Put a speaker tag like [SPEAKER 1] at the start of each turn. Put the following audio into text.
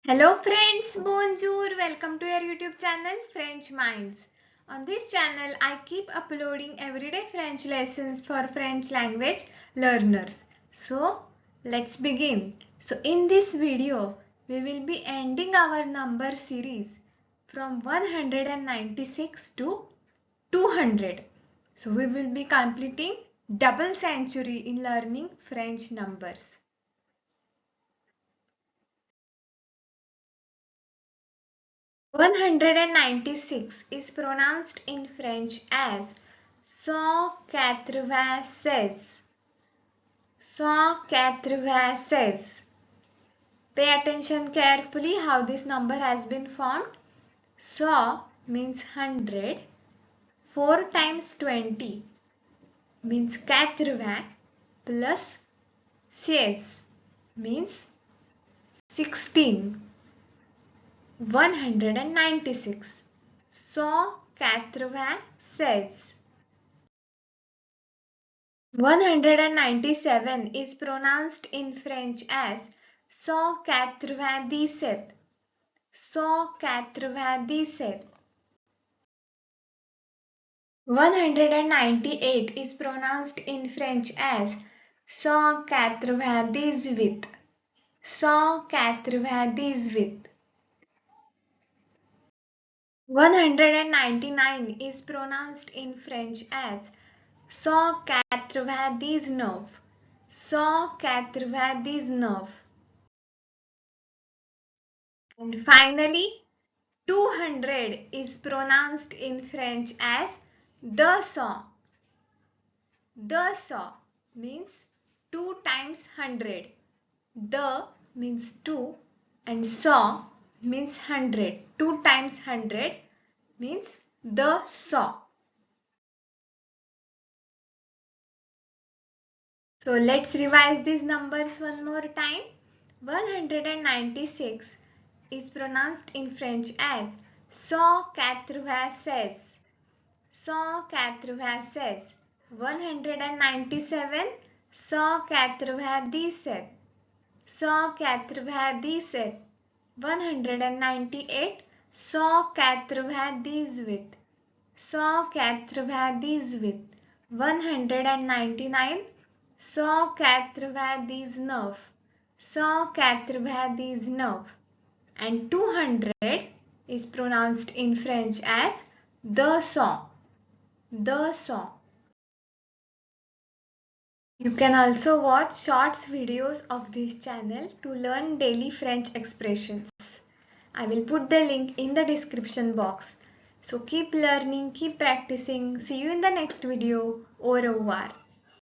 [SPEAKER 1] Hello friends, bonjour, welcome to your YouTube channel French Minds. On this channel, I keep uploading everyday French lessons for French language learners. So, let's begin. So, in this video, we will be ending our number series from 196 to 200. So, we will be completing double century in learning French numbers. 196 is pronounced in French as 196. 196. Pay attention carefully how this number has been formed. 100 means 100. 4 times 20 means 80 plus 16 means 16. 196. 196. 197 is pronounced in French as 197. 197. 198 is pronounced in French as 198. 198. 199 is pronounced in French as 199. 199. And finally, 200 is pronounced in French as 200. 200 means 2 times 100. The means 2 and 100 means 100. 2 times 100 means 200. So let's revise these numbers one more time. 196 is pronounced in French as 196. 196. 197 197. 197. 198 198. 198. 199 199. 199. And 200 is pronounced in French as 200. 200. You can also watch shorts videos of this channel to learn daily French expressions. I will put the link in the description box. So keep learning, keep practicing. See you in the next video. Au revoir.